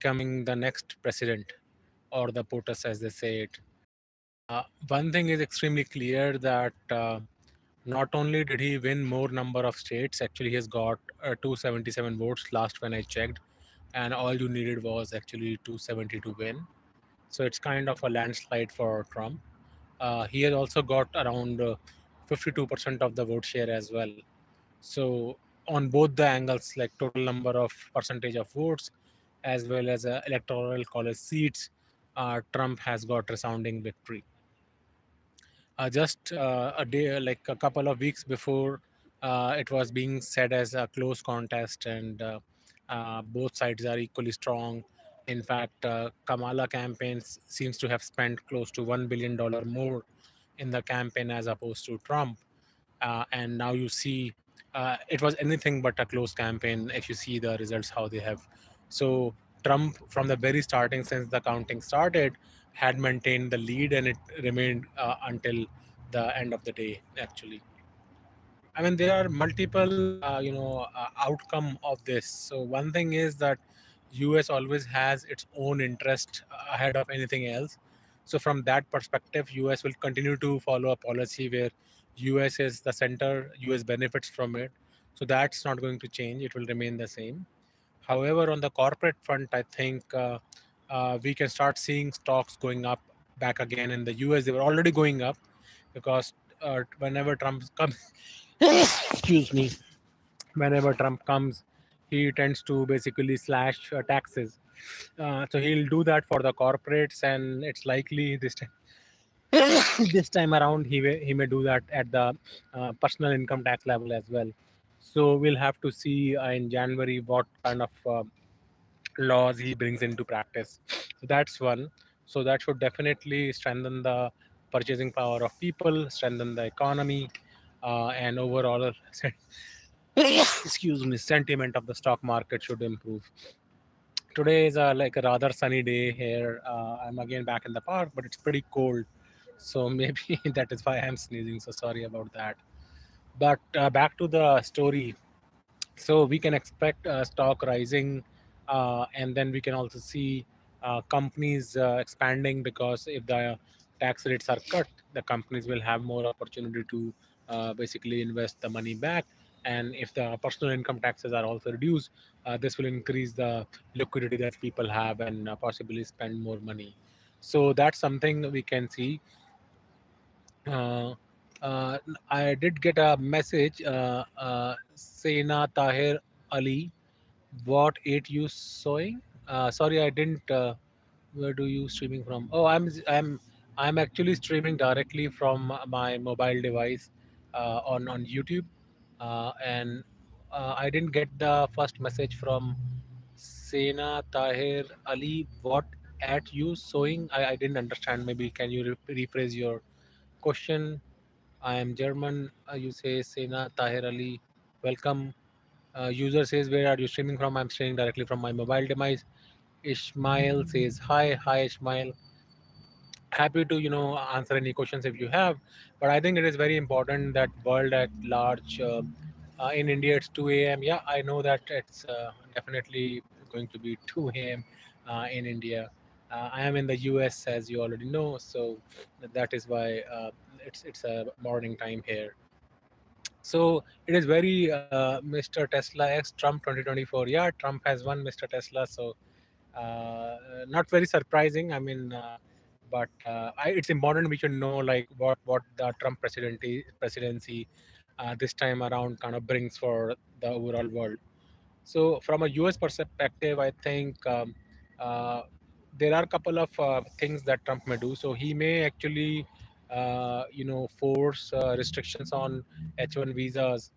becoming the next president or the POTUS as they say it. One thing is extremely clear that not only did he win more number of states, actually he has got 277 votes last when I checked, and all you needed was actually 270 to win. So it's kind of a landslide for Trump. He has also got around 52% of the vote share as well. So on both the angles, like total number of percentage of votes as well as electoral college seats, Trump has got resounding victory. Just a day, like a couple of weeks before, it was being said as a close contest, and both sides are equally strong. In fact, Kamala campaigns seems to have spent close to $1 billion more in the campaign as opposed to Trump. And now you see it was anything but a close campaign if you see the results how they have. So Trump from the very starting, since the counting started, had maintained the lead, and it remained until the end of the day actually. I mean, there are multiple, outcome of this. So one thing is that US always has its own interest ahead of anything else. So from that perspective, US will continue to follow a policy where US is the center, US benefits from it. So that's not going to change. It will remain the same. However, on the corporate front, I think we can start seeing stocks going up back again in the US. They were already going up because whenever Trump comes, excuse me, whenever Trump comes, he tends to basically slash taxes. So he'll do that for the corporates, and it's likely this time this time around he may do that at the personal income tax level as well. So we'll have to see in January what kind of laws he brings into practice. So that's one. So that should definitely strengthen the purchasing power of people, strengthen the economy, and overall excuse me, sentiment of the stock market should improve. Today is like a rather sunny day here. I'm again back in the park, but it's pretty cold. So maybe that is why I'm sneezing. So sorry about that. But back to the story. So we can expect stock rising, and then we can also see companies expanding, because if the tax rates are cut, the companies will have more opportunity to basically invest the money back. And if the personal income taxes are also reduced, this will increase the liquidity that people have and possibly spend more money. So that's something we can see. uh, I did get a message. Sena Tahir Ali, what ate you sewing? Sorry, I didn't. Where do you streaming from? Oh, I'm actually streaming directly from my mobile device on YouTube, and I didn't get the first message from Sena Tahir Ali. What at you sewing? I didn't understand. Maybe can you rephrase your question? I am German. You say Sena Tahir Ali. Welcome. User says, where are you streaming from? I'm streaming directly from my mobile device. Ishmael says, hi. Hi, Ishmael. Happy to, answer any questions if you have. But I think it is very important that world at large, in India, it's 2 a.m. Yeah, I know that it's definitely going to be 2 a.m. In India. I am in the US, as you already know. So that is why it's a morning time here. So it is very Mr. Tesla X Trump 2024. Yeah, Trump has won Mr. Tesla. So not very surprising. I mean, it's important we should know like what the Trump presidency this time around kind of brings for the overall world. So from a US perspective, I think uh, there are a couple of things that Trump may do. So he may actually, force restrictions on H-1 visas.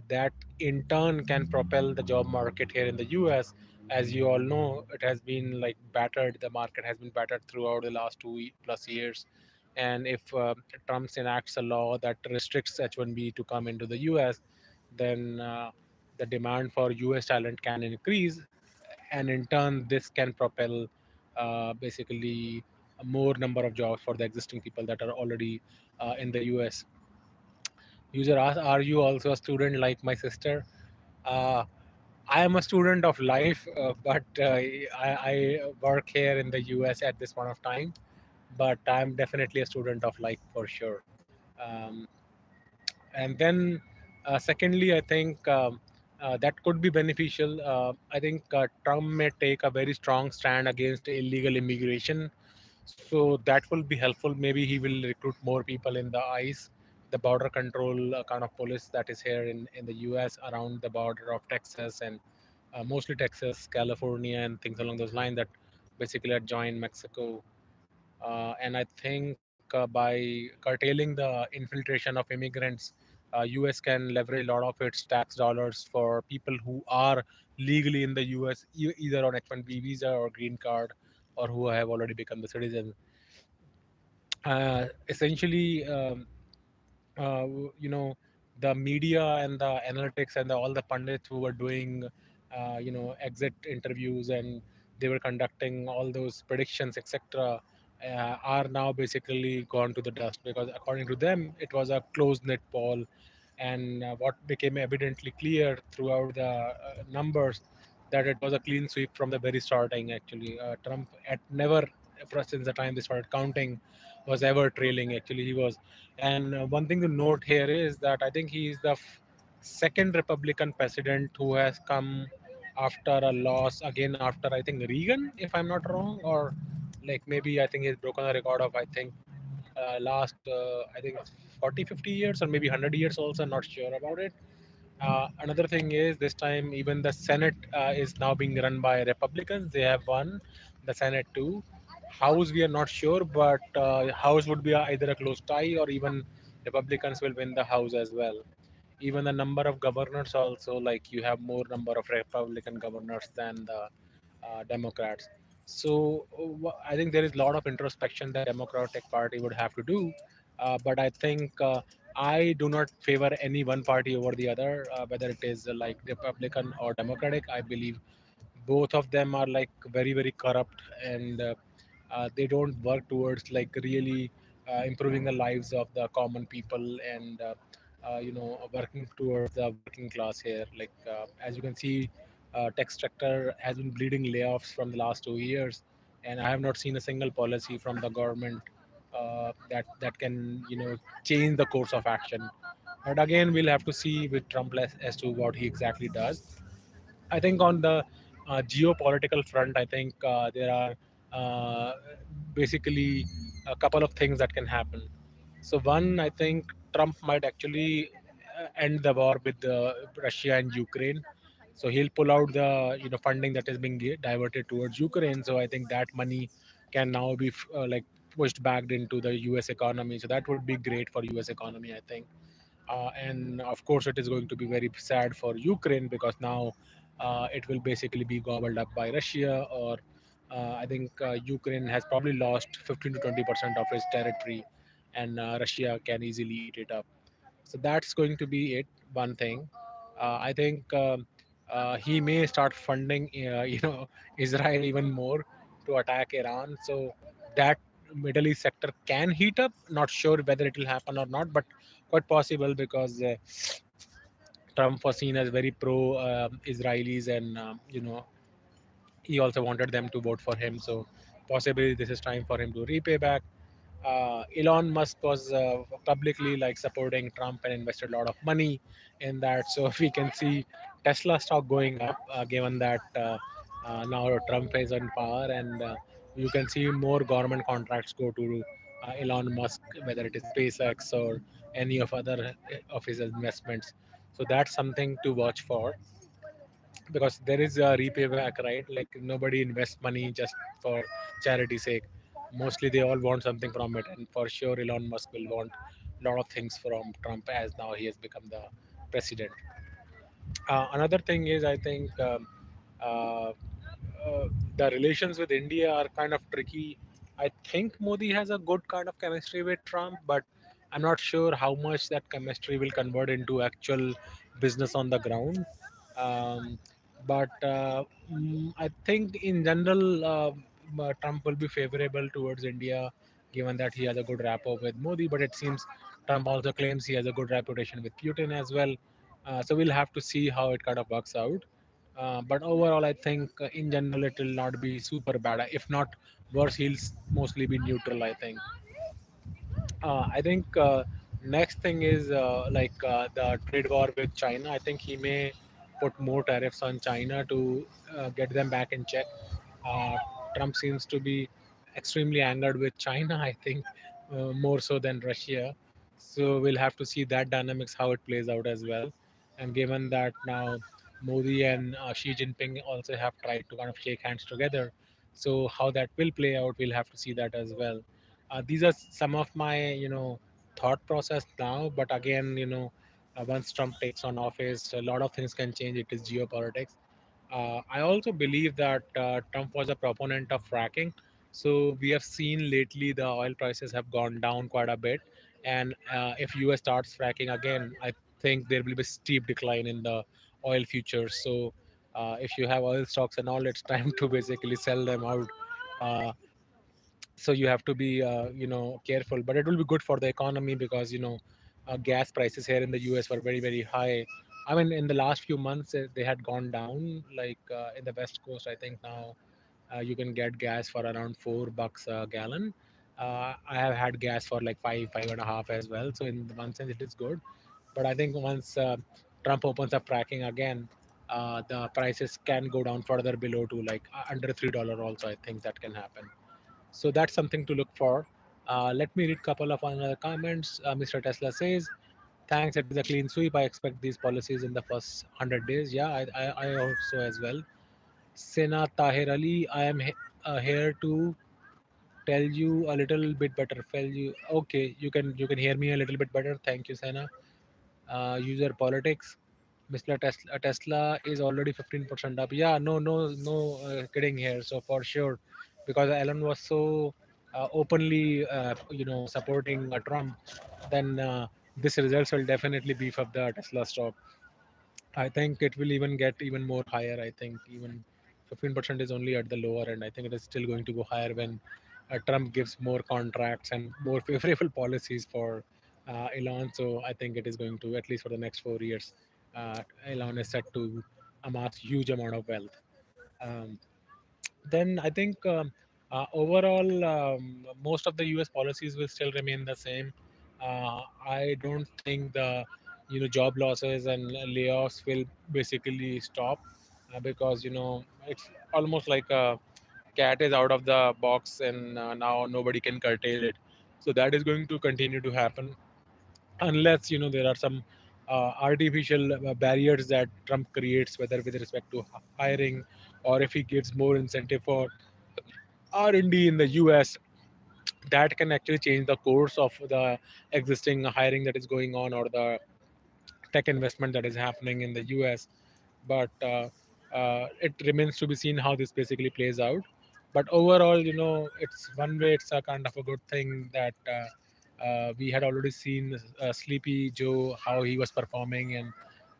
That in turn can propel the job market here in the US. As you all know, it has been like battered. The market has been battered throughout the last plus years. And if Trump enacts a law that restricts H-1B to come into the US, then the demand for US talent can increase, and in turn, this can propel basically a more number of jobs for the existing people that are already in the US. User asks, are you also a student like my sister? Uh, I am a student of life, but I work here in the US at this point of time. But I'm definitely a student of life for sure. Um, and then, secondly, I think that could be beneficial. I think Trump may take a very strong stand against illegal immigration, so that will be helpful. Maybe he will recruit more people in the ICE, the border control kind of police that is here in the US around the border of Texas and mostly Texas, California, and things along those lines that basically adjoin Mexico. And I think by curtailing the infiltration of immigrants, US can leverage a lot of its tax dollars for people who are legally in the US, either on H-1B visa or green card, or who have already become the citizens. Essentially, you know, the media and the analytics and all the pundits who were doing exit interviews, and they were conducting all those predictions, etc., are now basically gone to the dust, because according to them it was a closed knit poll. And what became evidently clear throughout the numbers, that it was a clean sweep from the very starting. Actually, Trump at never, since the time they started counting, was ever trailing. Actually, he was. And one thing to note here is that I think he is the second Republican president who has come after a loss again, after I think Reagan, if I'm not wrong, or like maybe I think he's broken a record of, I think, last I think 40, 50 years, or maybe 100 years also. Not sure about it. Another thing is, this time even the Senate is now being run by Republicans. They have won the Senate too. House, we are not sure, but House would be either a close tie, or even Republicans will win the House as well. Even the number of governors also, like you have more number of Republican governors than the Democrats. So I think there is a lot of introspection that Democratic Party would have to do. But I think I do not favor any one party over the other, whether it is like Republican or Democratic. I believe both of them are like very very corrupt, and they don't work towards like really improving the lives of the common people, and working towards the working class here. Like as you can see, tech sector has been bleeding layoffs from the last 2 years, and I have not seen a single policy from the government that can change the course of action. But again, we'll have to see with Trump as to what he exactly does. I think on the geopolitical front, I think there are uh, basically a couple of things that can happen. So one, I think Trump might actually end the war with Russia and Ukraine. So he'll pull out the funding that is being diverted towards Ukraine. So I think that money can now be like pushed back into the U.S. economy. So that would be great for U.S. economy, I think. And of course, it is going to be very sad for Ukraine, because now it will basically be gobbled up by Russia. Or I think Ukraine has probably lost 15 to 20% of its territory, and Russia can easily eat it up. So that's going to be it. One thing, I think he may start funding, Israel even more to attack Iran. So that Middle East sector can heat up. Not sure whether it will happen or not, but quite possible, because Trump was seen as very pro Israelis, and he also wanted them to vote for him. So possibly this is time for him to repay back. Elon Musk was publicly like supporting Trump and invested a lot of money in that. So we can see Tesla stock going up, given that now Trump is in power, and you can see more government contracts go to Elon Musk, whether it is SpaceX or any of other of his investments. So that's something to watch for, because there is a repay back, right? Like nobody invests money just for charity sake. Mostly they all want something from it, and for sure Elon Musk will want a lot of things from Trump, as now he has become the president. Another thing is, I think uh, the relations with India are kind of tricky. I think Modi has a good kind of chemistry with Trump, but I'm not sure how much that chemistry will convert into actual business on the ground. Um, but I think in general, Trump will be favorable towards India, given that he has a good rapport with Modi. But it seems Trump also claims he has a good reputation with Putin as well. So we'll have to see how it kind of works out. But overall, I think in general it will not be super bad. If not worse, he'll mostly be neutral, I think. I think next thing is the trade war with China. I think he may put more tariffs on China to get them back in check. Uh, Trump seems to be extremely angered with China. I think more so than Russia. So we'll have to see that dynamics how it plays out as well. And given that now Modi and Xi Jinping also have tried to kind of shake hands together, so how that will play out, we'll have to see that as well. These are some of my thought process now, but again, once Trump takes on office, a lot of things can change. It is geopolitics. I also believe that Trump was a proponent of fracking. So we have seen lately the oil prices have gone down quite a bit, and if US starts fracking again, I think there will be steep decline in the oil futures. So if you have oil stocks and all, it's time to basically sell them out. Uh, so you have to be careful, but it will be good for the economy because gas prices here in the US were very very high. I mean, in the last few months they had gone down, like in the west coast. I think now you can get gas for around $4 a gallon. I have had gas for like five and a half as well, so in one sense it is good. But I think once Trump opens up fracking again, the prices can go down further below to like under $3 also. I think that can happen. So that's something to look for. Let me read a couple of other comments. Mr. Tesla says, "Thanks, it is a clean sweep. I expect these policies in the first 100 days." Yeah, I hope so as well. Sena Tahir Ali, I am here to tell you a little bit better. Tell you, okay, you can hear me a little bit better. Thank you, Sena. User politics. Mr. Tesla is already 15% up. Yeah, no kidding here. So for sure, because Elon was so openly, supporting Trump, then this results will definitely beef up the Tesla stock. I think it will even get even more higher. I think even 15% is only at the lower end. I think it is still going to go higher when Trump gives more contracts and more favorable policies for Elon. So I think it is going to, at least for the next 4 years, Elon is set to amass huge amount of wealth. Um, then I think overall, most of the U.S. policies will still remain the same. I don't think the job losses and layoffs will basically stop because it's almost like a cat is out of the box and now nobody can curtail it. So that is going to continue to happen unless there are some artificial barriers that Trump creates, whether with respect to hiring or if he gives more incentive for R&D in the US, that can actually change the course of the existing hiring that is going on or the tech investment that is happening in the US. But it remains to be seen how this basically plays out. But overall, it's one way, it's a kind of a good thing that we had already seen Sleepy Joe, how he was performing, and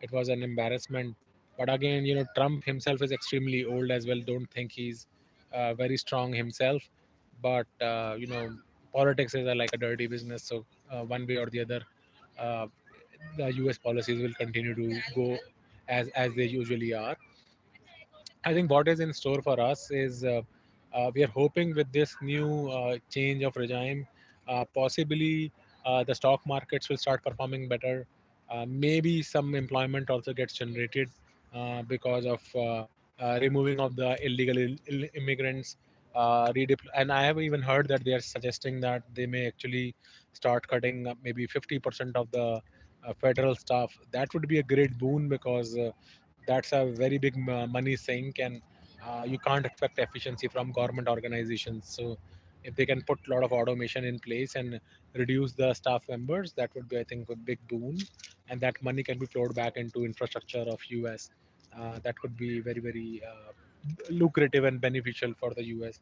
it was an embarrassment. But again, Trump himself is extremely old as well. Don't think he's very strong himself. But, politics is like a dirty business. So, one way or the other, uh, the US policies will continue to go as they usually are. I think what is in store for us is we are hoping with this new change of regime, possibly the stock markets will start performing better. Maybe some employment also gets generated because of removing of the illegal immigrants. And I have even heard that they are suggesting that they may actually start cutting maybe 50% of the federal staff. That would be a great boon because that's a very big money sink, and you can't expect efficiency from government organizations. So if they can put a lot of automation in place and reduce the staff members, that would be, I think, a big boon, and that money can be flowed back into infrastructure of US. That could be very very lucrative and beneficial for the US.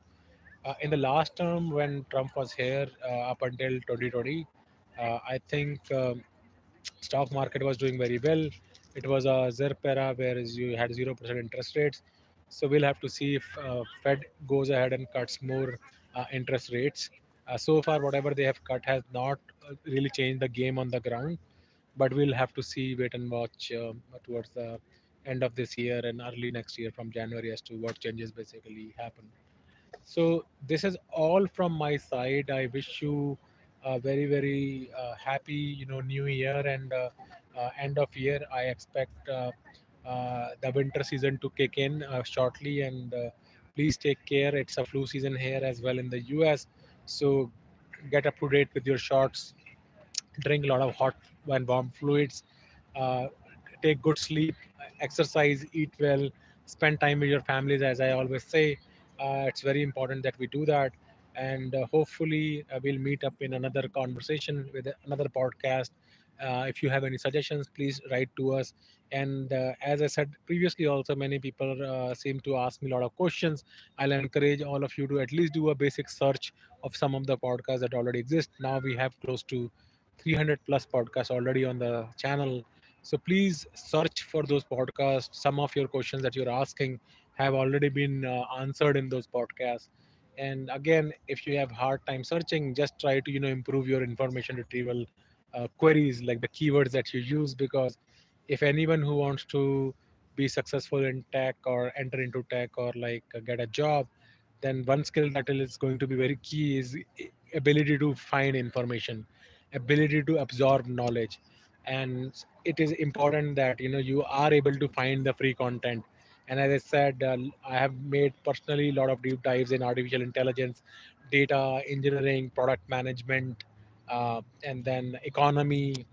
In the last term when Trump was here, up until 2020, I think stock market was doing very well. It was a ZERP era where you had 0% interest rates. So we'll have to see if Fed goes ahead and cuts more interest rates. So far, whatever they have cut has not really changed the game on the ground, but we'll have to see, wait and watch towards the end of this year and early next year from January as to what changes basically happen. So this is all from my side. I wish you a very very happy new year and end of year. I expect the winter season to kick in shortly, and please take care. It's a flu season here as well in the US, so get up to date with your shots, drink a lot of hot and warm fluids, uh, take good sleep, exercise, eat well, spend time with your families. As I always say, it's very important that we do that. And hopefully, we'll meet up in another conversation with another podcast. If you have any suggestions, please write to us. And as I said previously, also many people seem to ask me a lot of questions. I'll encourage all of you to at least do a basic search of some of the podcasts that already exist. Now we have close to 300 plus podcasts already on the channel. So please search for those podcasts. Some of your questions that you're asking have already been answered in those podcasts. And again, if you have hard time searching, just try to improve your information retrieval queries, like the keywords that you use, because if anyone who wants to be successful in tech or enter into tech or like get a job, then one skill that is going to be very key is ability to find information, ability to absorb knowledge. And it is important that you are able to find the free content. And as I said, I have made personally a lot of deep dives in artificial intelligence, data engineering, product management, and then economy,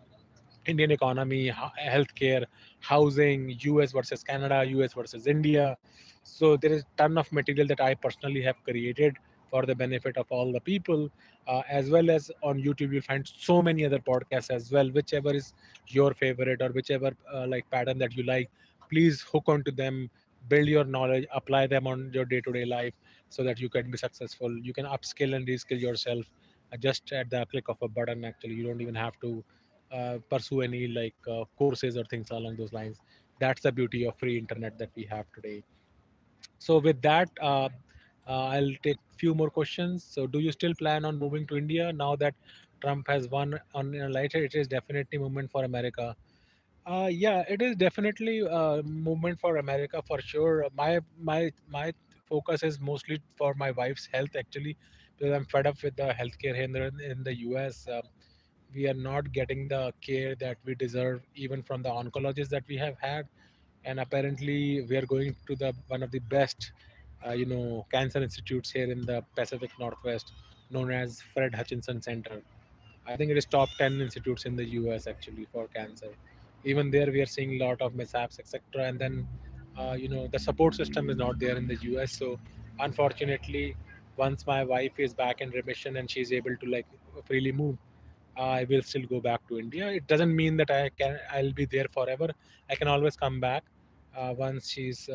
Indian economy, healthcare, housing, US versus Canada, US versus India. So there is ton of material that I personally have created for the benefit of all the people, as well as on YouTube. You'll find so many other podcasts as well, whichever is your favorite or whichever like pattern that you like. Please hook onto them, build your knowledge, apply them on your day-to-day life, so that you can be successful. You can upskill and reskill yourself just at the click of a button. Actually, you don't even have to pursue any like courses or things along those lines. That's the beauty of free internet that we have today. So with that, I'll take few more questions. So do you still plan on moving to India now that Trump has won? On later, it is definitely movement for America. Yeah, it is definitely a movement for America for sure. My focus is mostly for my wife's health actually, because I'm fed up with the healthcare here in the US. We are not getting the care that we deserve, even from the oncologists that we have had. And apparently, we are going to the one of the best, cancer institutes here in the Pacific Northwest, known as Fred Hutchinson Center. I think it is top 10 institutes in the US actually for cancer. Even there, we are seeing a lot of mishaps, etc. And then, the support system is not there in the US. So, unfortunately, once my wife is back in remission and she's able to like freely move, I will still go back to India. It doesn't mean that I'll be there forever. I can always come back once she's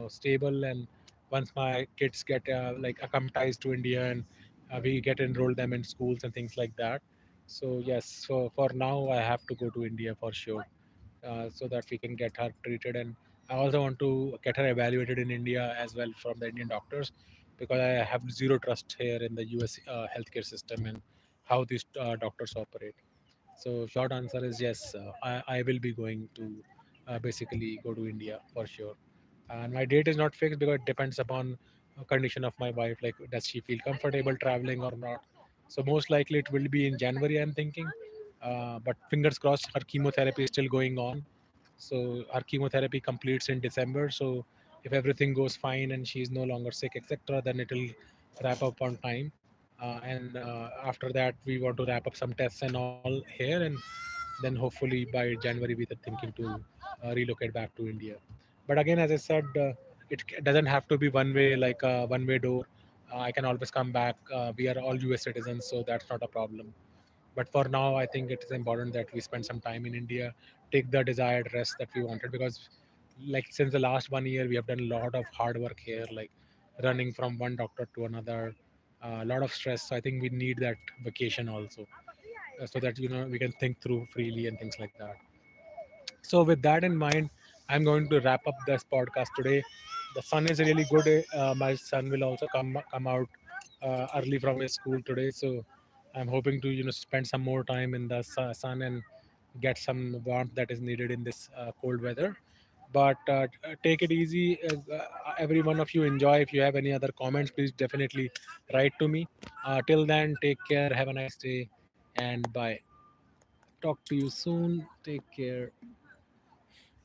stable, and once my kids get like acclimatized to India, and we get enrolled them in schools and things like that. So yes, so for now I have to go to India for sure, so that we can get her treated. And I also want to get her evaluated in India as well from the Indian doctors, because I have zero trust here in the US healthcare system and how these doctors operate. So short answer is yes. I will be going to basically go to India for sure. And my date is not fixed because it depends upon condition of my wife. Like, does she feel comfortable traveling or not? So most likely it will be in January, I'm thinking. But fingers crossed, her chemotherapy is still going on. So her chemotherapy completes in December. So if everything goes fine and she is no longer sick, etc., then it will wrap up on time. And after that, we want to wrap up some tests and all here, and then hopefully by January we are thinking to relocate back to India. But again, as I said, it doesn't have to be one way, like a one way door. I can always come back. We are all US citizens, so that's not a problem. But for now, I think it is important that we spend some time in India, take the desired rest that we wanted, because like since the last 1 year we have done a lot of hard work here, like running from one doctor to another, a lot of stress. So I think we need that vacation also, so that we can think through freely and things like that. So with that in mind, I'm going to wrap up this podcast today. The sun is really good. My son will also come out early from his school today, so I'm hoping to spend some more time in the sun and get some warmth that is needed in this cold weather. But take it easy. Every one of you enjoy. If you have any other comments, please definitely write to me. Till then, take care. Have a nice day, and bye. Talk to you soon. Take care.